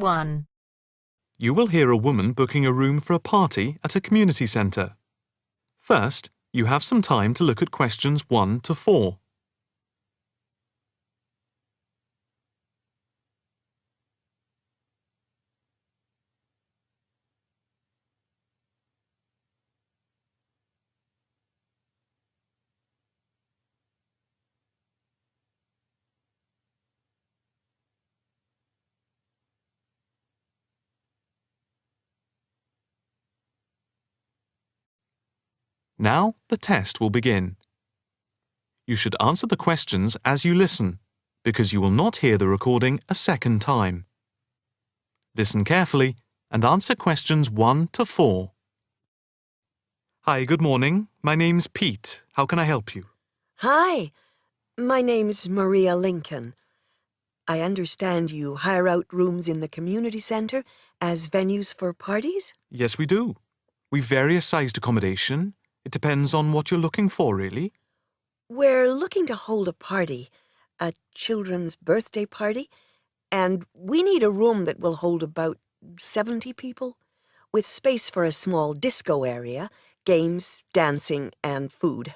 1. You will hear a woman booking a room for a party at a community centre. First, you have some time to look at questions 1 to 4. Now the test will begin. You should answer the questions as you listen, because you will not hear the recording a second time. Listen carefully and answer questions 1 to 4. Hi, good morning. My name's Pete. How can I help you? Hi, my name's Maria Lincoln. I understand you hire out rooms in the community centre as venues for parties? Yes, we do. We've various sized accommodation. It depends on what you're looking for, really. We're looking to hold a party, a children's birthday party, and we need a room that will hold about 70 people, with space for a small disco area, games, dancing, and food.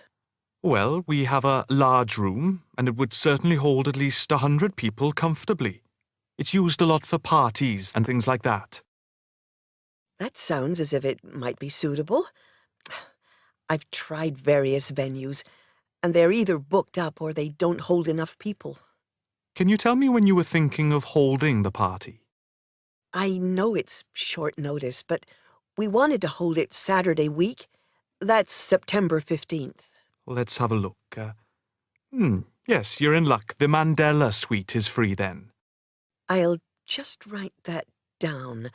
Well, we have a large room, and it would certainly hold at least 100 people comfortably. It's used a lot for parties and things like that. That sounds as if it might be suitable. I've tried various venues, and they're either booked up or they don't hold enough people. Can you tell me when you were thinking of holding the party? I know it's short notice, but we wanted to hold it Saturday week. That's September 15th. Let's have a look. Yes, you're in luck. The Mandela suite is free then. I'll just write that down.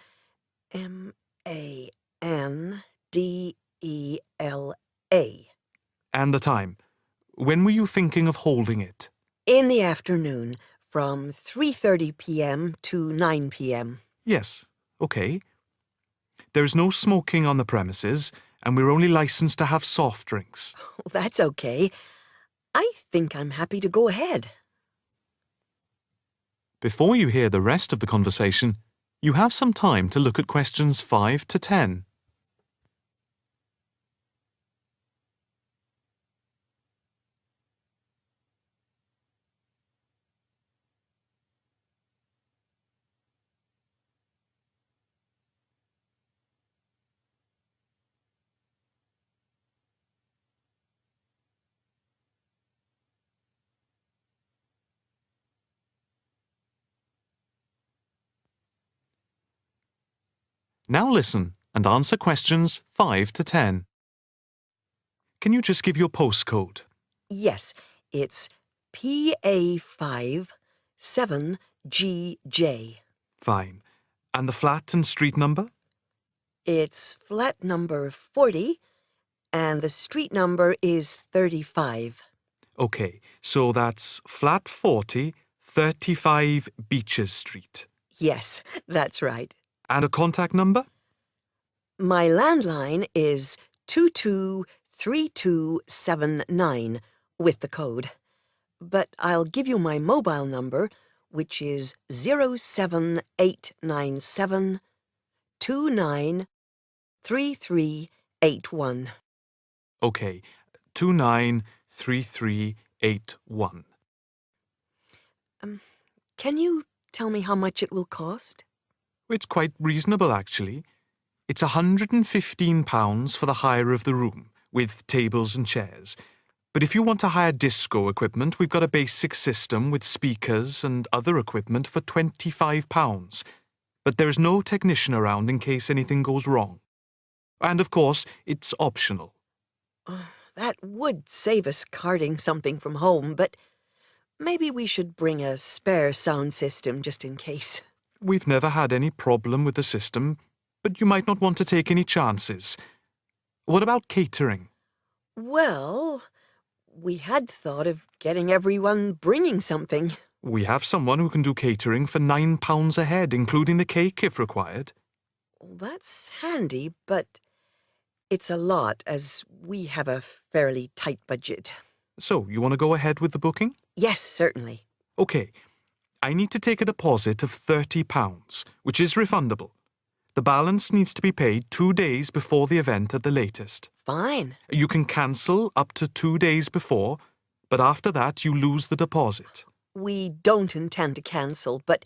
Mandela. And the time. When were you thinking of holding it? In the afternoon, from 3:30 p.m. to 9 p.m. Yes, okay. There's no smoking on the premises, and we're only licensed to have soft drinks. That's okay. I think I'm happy to go ahead. Before you hear the rest of the conversation, you have some time to look at questions 5 to 10. Now listen and answer questions 5 to 10. Can you just give your postcode? Yes, it's PA5 7GJ. Fine. And the flat and street number? It's flat number 40, and the street number is 35. Okay, so that's flat 40, 35 Beaches Street. Yes, that's right. And a contact number? My landline is 223279 with the code. But I'll give you my mobile number, which is 07897 293381. Okay, 293381. Can you tell me how much it will cost? It's quite reasonable, actually. It's £115 for the hire of the room, with tables and chairs. But if you want to hire disco equipment, we've got a basic system with speakers and other equipment for £25. But there is no technician around in case anything goes wrong. And of course, it's optional. That would save us carting something from home, but maybe we should bring a spare sound system just in case. We've never had any problem with the system, but you might not want to take any chances. What about catering? Well, we had thought of getting everyone bringing something. We have someone who can do catering for £9 a head, including the cake if required. That's handy, but it's a lot as we have a fairly tight budget. So, you want to go ahead with the booking? Yes, certainly. Okay. I need to take a deposit of £30, which is refundable. The balance needs to be paid 2 days before the event at the latest. Fine. You can cancel up to 2 days before, but after that you lose the deposit. We don't intend to cancel, but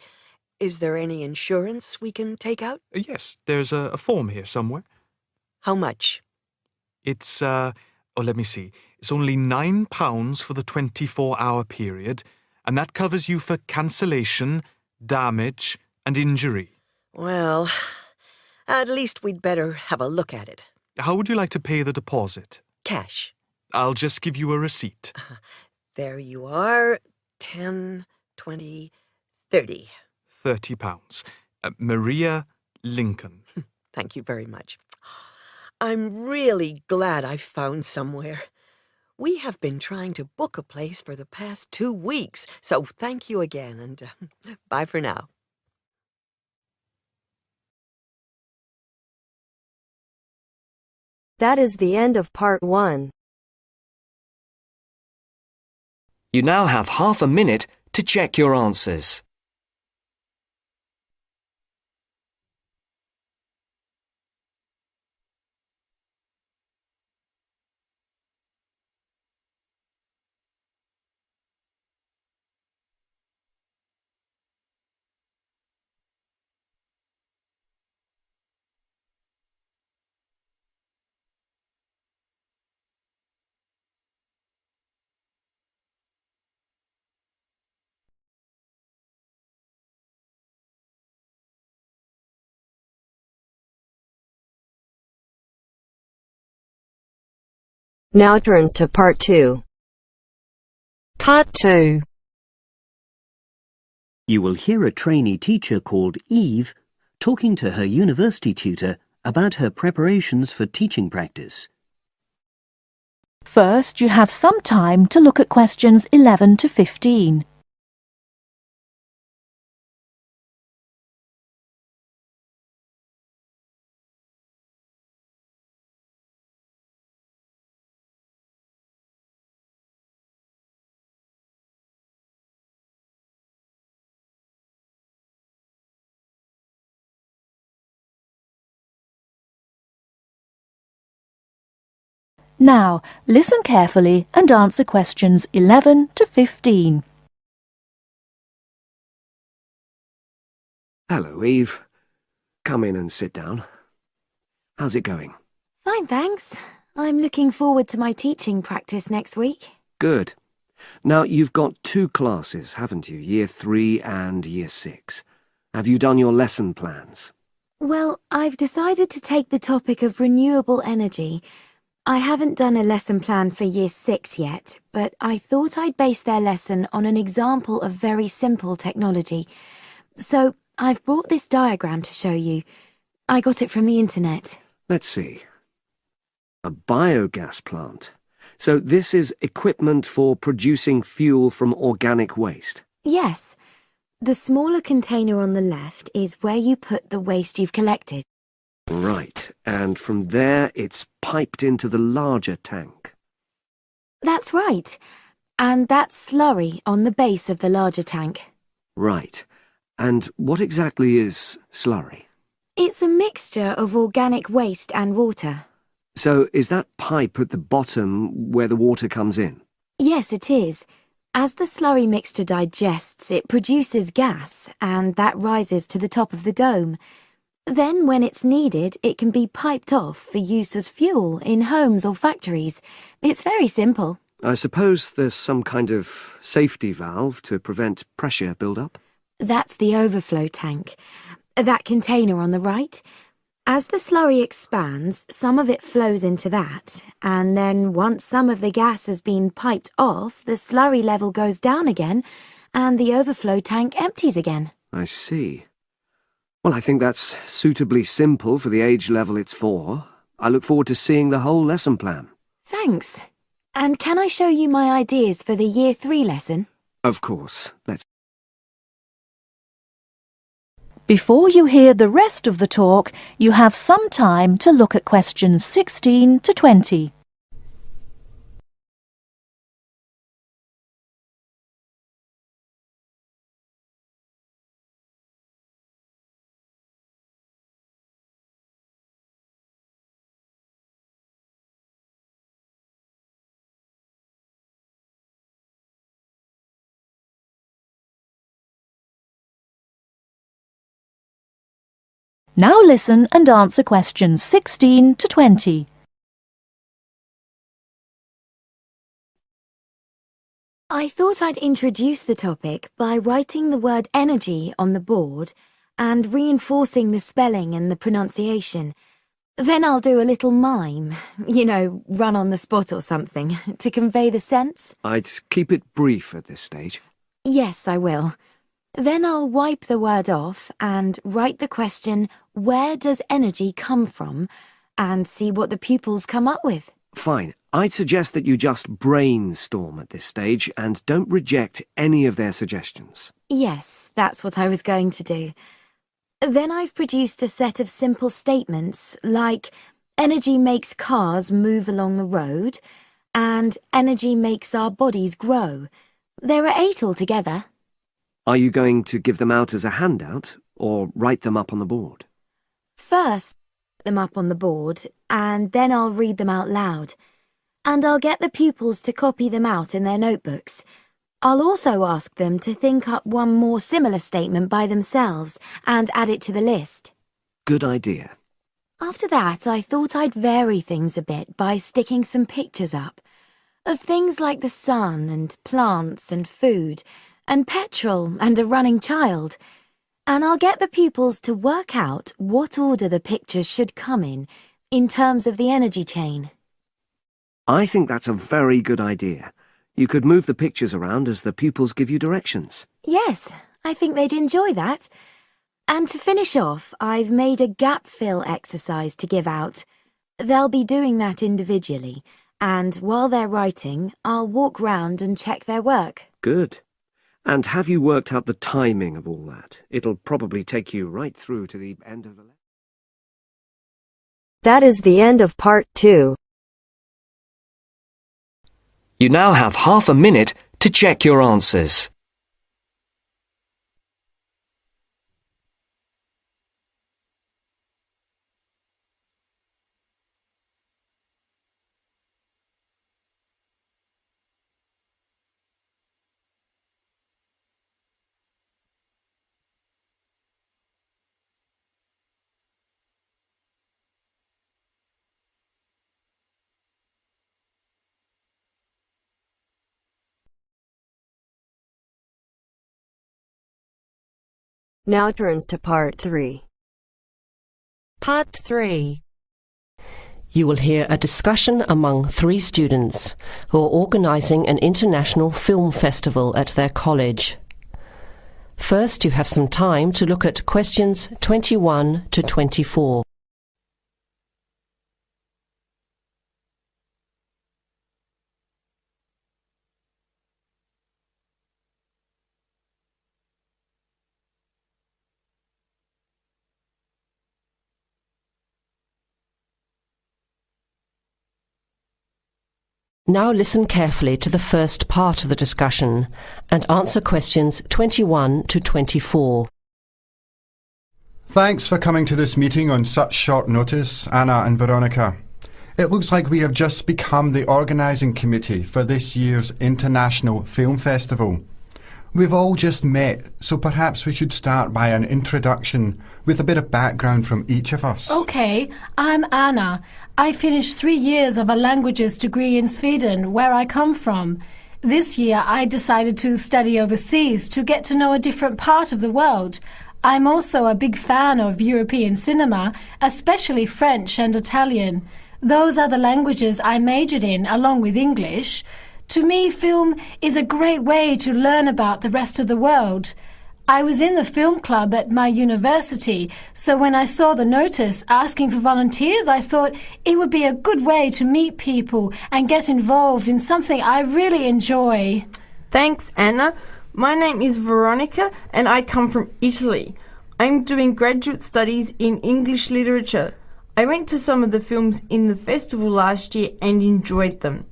is there any insurance we can take out? Yes, there's a form here somewhere. How much? It's, let me see. It's only £9 for the 24-hour period, and that covers you for cancellation, damage, and injury. Well, at least we'd better have a look at it. How would you like to pay the deposit? Cash. I'll just give you a receipt. There you are. 10, 20, 30. £30. Maria Lincoln. Thank you very much. I'm really glad I found somewhere. We have been trying to book a place for the past 2 weeks, so thank you again, and bye for now. That is the end of part 1. You now have half a minute to check your answers. Now turns to part 2. Part 2. You will hear a trainee teacher called Eve talking to her university tutor about her preparations for teaching practice. First, you have some time to look at questions 11 to 15. Now, listen carefully and answer questions 11 to 15. Hello, Eve. Come in and sit down. How's it going? Fine, thanks. I'm looking forward to my teaching practice next week. Good. Now, you've got 2 classes, haven't you? Year 3 and Year 6. Have you done your lesson plans? Well, I've decided to take the topic of renewable energy. I haven't done a lesson plan for Year 6 yet, but I thought I'd base their lesson on an example of very simple technology. So, I've brought this diagram to show you. I got it from the internet. Let's see. A biogas plant. So this is equipment for producing fuel from organic waste? Yes. The smaller container on the left is where you put the waste you've collected. Right, and from there it's piped into the larger tank. That's right. And that's slurry on the base of the larger tank. Right. And what exactly is slurry? It's a mixture of organic waste and water. So is that pipe at the bottom where the water comes in? Yes, it is. As the slurry mixture digests, it produces gas, and that rises to the top of the dome. Then, when it's needed, it can be piped off for use as fuel in homes or factories. It's very simple. I suppose there's some kind of safety valve to prevent pressure build-up? That's the overflow tank. That container on the right. As the slurry expands, some of it flows into that, and then once some of the gas has been piped off, the slurry level goes down again, and the overflow tank empties again. I see. Well, I think that's suitably simple for the age level it's for. I look forward to seeing the whole lesson plan. Thanks. And can I show you my ideas for the Year 3 lesson? Of course. Let's. Before you hear the rest of the talk, you have some time to look at questions 16 to 20. Now listen and answer questions 16 to 20. I thought I'd introduce the topic by writing the word energy on the board and reinforcing the spelling and the pronunciation. Then I'll do a little mime, run on the spot or something, to convey the sense. I'd keep it brief at this stage. Yes, I will. Then I'll wipe the word off and write the question, where does energy come from? And see what the pupils come up with. Fine. I'd suggest that you just brainstorm at this stage and don't reject any of their suggestions. Yes, that's what I was going to do. Then I've produced a set of simple statements like, energy makes cars move along the road, and energy makes our bodies grow. There are 8 altogether. Are you going to give them out as a handout or write them up on the board? First, put them up on the board, and then I'll read them out loud. And I'll get the pupils to copy them out in their notebooks. I'll also ask them to think up one more similar statement by themselves and add it to the list. Good idea. After that, I thought I'd vary things a bit by sticking some pictures up of things like the sun and plants and food and petrol and a running child. And I'll get the pupils to work out what order the pictures should come in terms of the energy chain. I think that's a very good idea. You could move the pictures around as the pupils give you directions. Yes, I think they'd enjoy that. And to finish off, I've made a gap fill exercise to give out. They'll be doing that individually, and while they're writing, I'll walk round and check their work. Good. And have you worked out the timing of all that? It'll probably take you right through to the end of the lesson. That is the end of part 2. You now have half a minute to check your answers. Now turns to part 3. Part 3. You will hear a discussion among 3 students who are organising an international film festival at their college. First, you have some time to look at questions 21 to 24. Now listen carefully to the first part of the discussion and answer questions 21 to 24. Thanks for coming to this meeting on such short notice, Anna and Veronica. It looks like we have just become the organising committee for this year's International Film Festival. We've all just met, so perhaps we should start by an introduction with a bit of background from each of us. Okay, I'm Anna. I finished 3 years of a languages degree in Sweden, where I come from. This year I decided to study overseas to get to know a different part of the world. I'm also a big fan of European cinema, especially French and Italian. Those are the languages I majored in along with English. To me, film is a great way to learn about the rest of the world. I was in the film club at my university, so when I saw the notice asking for volunteers, I thought it would be a good way to meet people and get involved in something I really enjoy. Thanks, Anna. My name is Veronica and I come from Italy. I'm doing graduate studies in English literature. I went to some of the films in the festival last year and enjoyed them.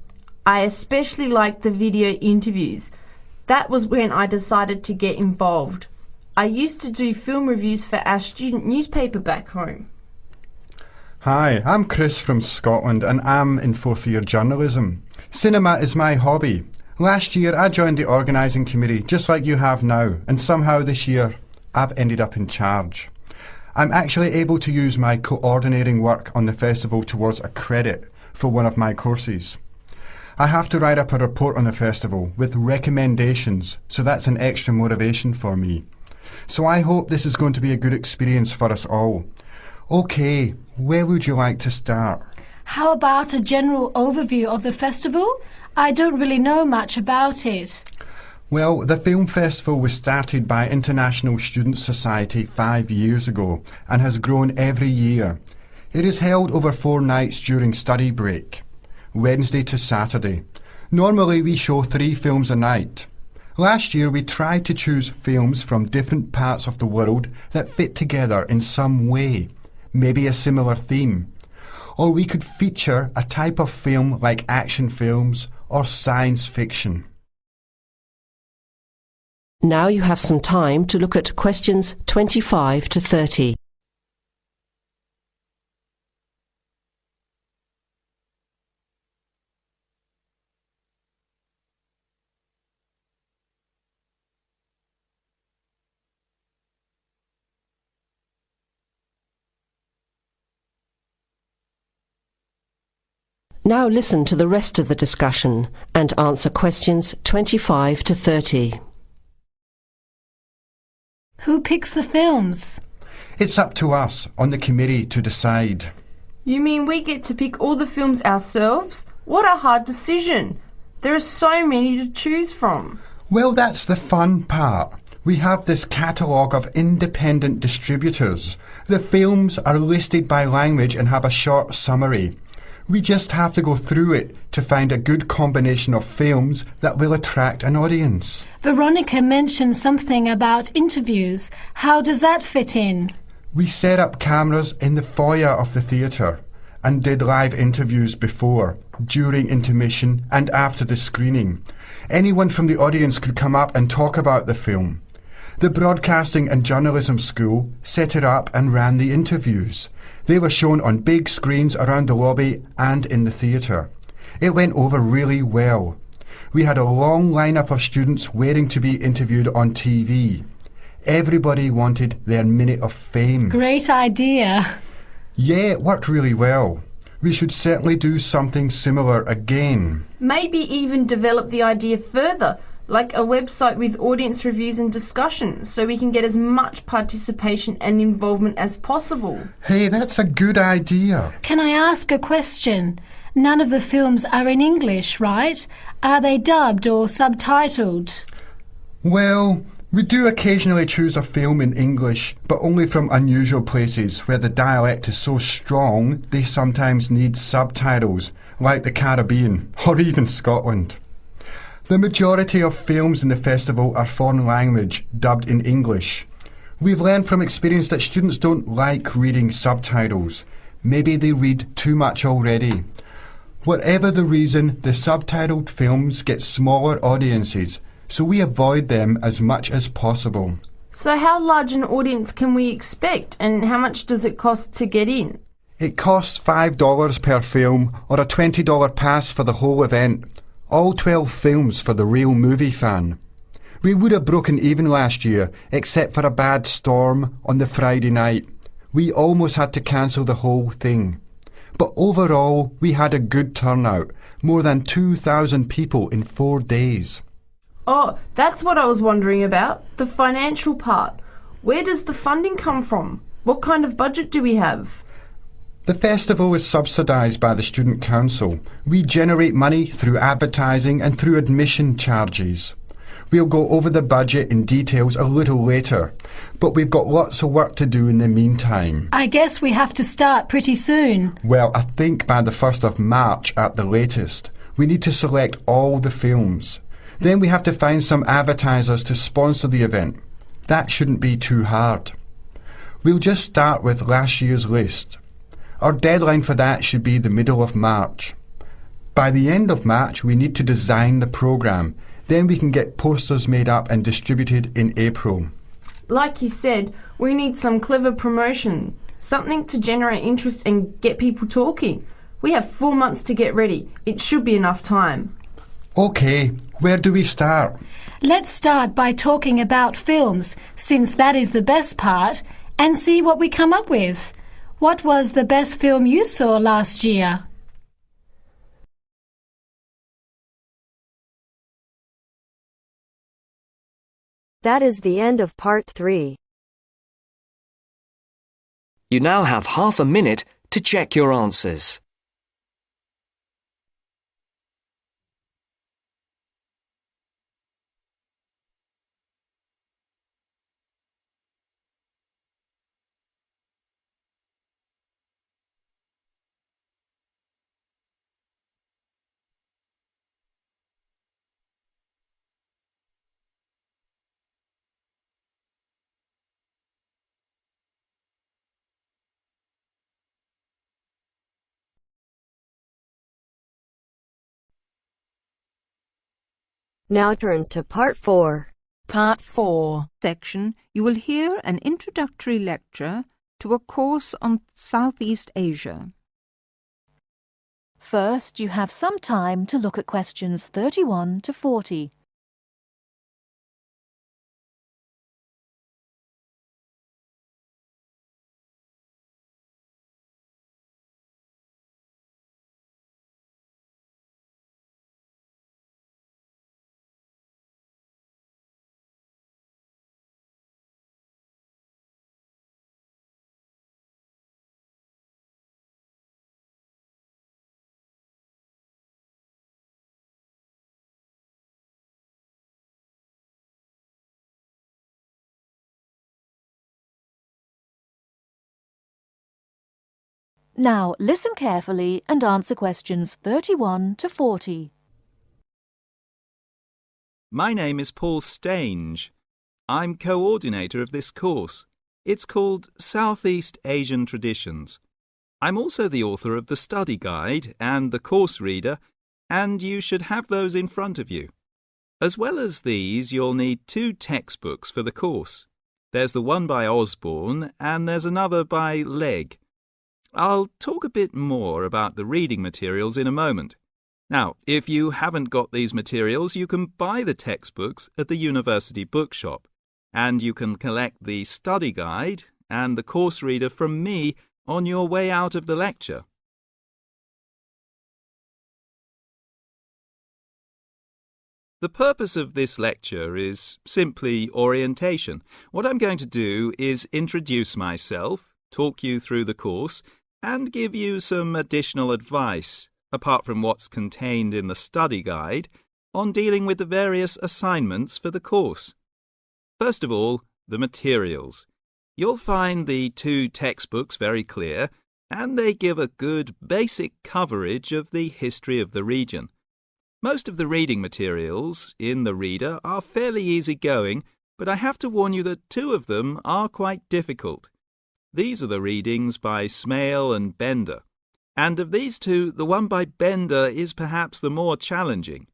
I especially liked the video interviews. That was when I decided to get involved. I used to do film reviews for our student newspaper back home. Hi, I'm Chris from Scotland and I'm in 4th year journalism. Cinema is my hobby. Last year I joined the organising committee just like you have now, and somehow this year I've ended up in charge. I'm actually able to use my coordinating work on the festival towards a credit for one of my courses. I have to write up a report on the festival with recommendations, so that's an extra motivation for me. So I hope this is going to be a good experience for us all. Okay, where would you like to start? How about a general overview of the festival? I don't really know much about it. Well, the film festival was started by International Student Society 5 years ago and has grown every year. It is held over 4 nights during study break, Wednesday to Saturday. Normally we show 3 films a night. Last year we tried to choose films from different parts of the world that fit together in some way, maybe a similar theme. Or we could feature a type of film like action films or science fiction. Now you have some time to look at questions 25 to 30. Now listen to the rest of the discussion and answer questions 25 to 30. Who picks the films? It's up to us on the committee to decide. You mean we get to pick all the films ourselves? What a hard decision. There are so many to choose from. Well, that's the fun part. We have this catalogue of independent distributors. The films are listed by language and have a short summary. We just have to go through it to find a good combination of films that will attract an audience. Veronica mentioned something about interviews. How does that fit in? We set up cameras in the foyer of the theatre and did live interviews before, during intermission and after the screening. Anyone from the audience could come up and talk about the film. The Broadcasting and Journalism School set it up and ran the interviews. They were shown on big screens around the lobby and in the theatre. It went over really well. We had a long lineup of students waiting to be interviewed on TV. Everybody wanted their minute of fame. Great idea. Yeah, it worked really well. We should certainly do something similar again. Maybe even develop the idea further, like a website with audience reviews and discussion, so we can get as much participation and involvement as possible. Hey, that's a good idea. Can I ask a question? None of the films are in English, right? Are they dubbed or subtitled? Well, we do occasionally choose a film in English, but only from unusual places where the dialect is so strong they sometimes need subtitles, like the Caribbean or even Scotland. The majority of films in the festival are foreign language, dubbed in English. We've learned from experience that students don't like reading subtitles. Maybe they read too much already. Whatever the reason, the subtitled films get smaller audiences, so we avoid them as much as possible. So how large an audience can we expect, and how much does it cost to get in? It costs $5 per film or a $20 pass for the whole event. All 12 films for the real movie fan. We would have broken even last year, except for a bad storm on the Friday night. We almost had to cancel the whole thing. But overall, we had a good turnout, more than 2,000 people in 4 days. Oh, that's what I was wondering about, the financial part. Where does the funding come from? What kind of budget do we have? The festival is subsidised by the Student Council. We generate money through advertising and through admission charges. We'll go over the budget in details a little later, but we've got lots of work to do in the meantime. I guess we have to start pretty soon. Well, I think by the 1st of March at the latest. We need to select all the films. Then we have to find some advertisers to sponsor the event. That shouldn't be too hard. We'll just start with last year's list. Our deadline for that should be the middle of March. By the end of March, we need to design the programme. Then we can get posters made up and distributed in April. Like you said, we need some clever promotion, something to generate interest and get people talking. We have 4 months to get ready. It should be enough time. OK, where do we start? Let's start by talking about films, since that is the best part, and see what we come up with. What was the best film you saw last year? That is the end of part 3. You now have half a minute to check your answers. Now turns to part 4. Part 4 section, you will hear an introductory lecture to a course on Southeast Asia. First, you have some time to look at questions 31 to 40. Now listen carefully and answer questions 31 to 40. My name is Paul Stange. I'm coordinator of this course. It's called Southeast Asian Traditions. I'm also the author of the study guide and the course reader, and you should have those in front of you. As well as these, you'll need 2 textbooks for the course. There's the one by Osborne and there's another by Legg. I'll talk a bit more about the reading materials in a moment. Now, if you haven't got these materials, you can buy the textbooks at the university bookshop, and you can collect the study guide and the course reader from me on your way out of the lecture. The purpose of this lecture is simply orientation. What I'm going to do is introduce myself, talk you through the course, and give you some additional advice, apart from what's contained in the study guide, on dealing with the various assignments for the course. First of all, the materials. You'll find the 2 textbooks very clear, and they give a good basic coverage of the history of the region. Most of the reading materials in the reader are fairly easy-going, but I have to warn you that 2 of them are quite difficult. These are the readings by Smale and Bender, and of these 2, the one by Bender is perhaps the more challenging.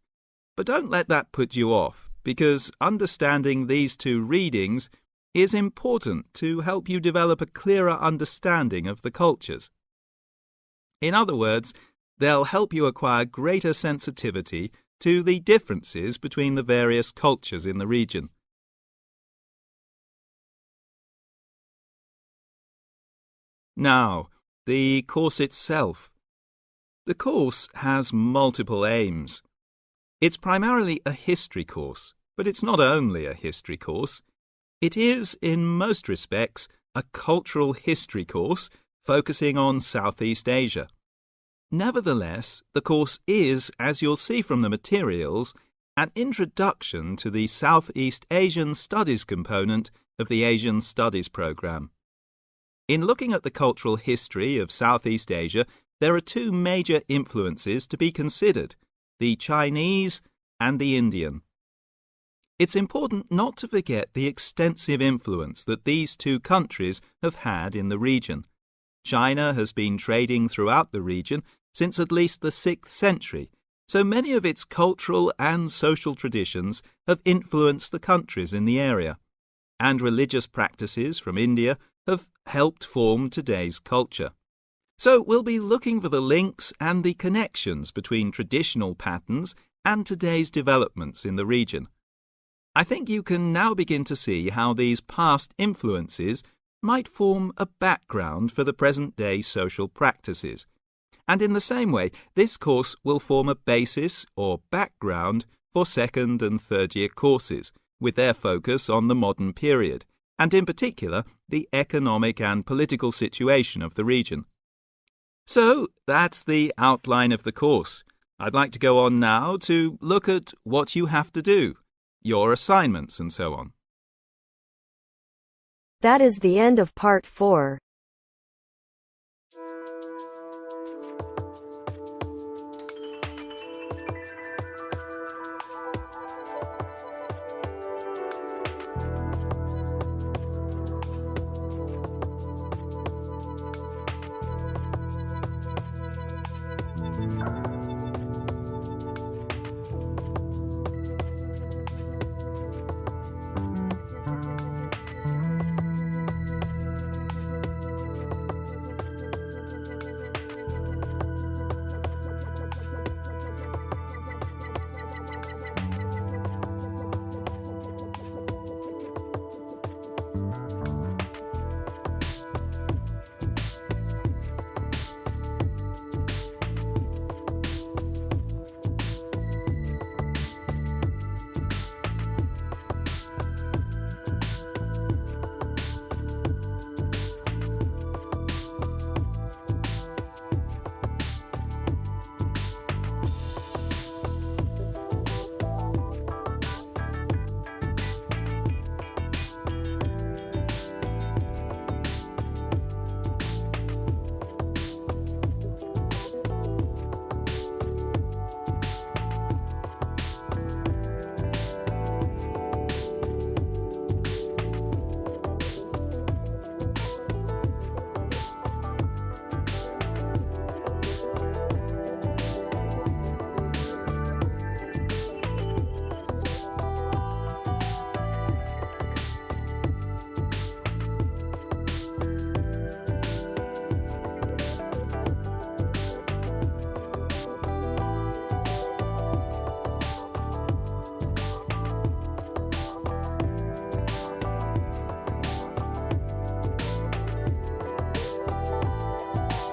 But don't let that put you off, because understanding these 2 readings is important to help you develop a clearer understanding of the cultures. In other words, they'll help you acquire greater sensitivity to the differences between the various cultures in the region. Now, the course itself. The course has multiple aims. It's primarily a history course, but it's not only a history course. It is, in most respects, a cultural history course focusing on Southeast Asia. Nevertheless, the course is, as you'll see from the materials, an introduction to the Southeast Asian Studies component of the Asian Studies programme. In looking at the cultural history of Southeast Asia, there are 2 major influences to be considered, the Chinese and the Indian. It's important not to forget the extensive influence that these 2 countries have had in the region. China has been trading throughout the region since at least the 6th century, so many of its cultural and social traditions have influenced the countries in the area, and religious practices from India have helped form today's culture. So we'll be looking for the links and the connections between traditional patterns and today's developments in the region. I think you can now begin to see how these past influences might form a background for the present-day social practices. And in the same way, this course will form a basis or background for second and third-year courses, with their focus on the modern period, and in particular, the economic and political situation of the region. So, that's the outline of the course. I'd like to go on now to look at what you have to do, your assignments and so on. That is the end of part 4.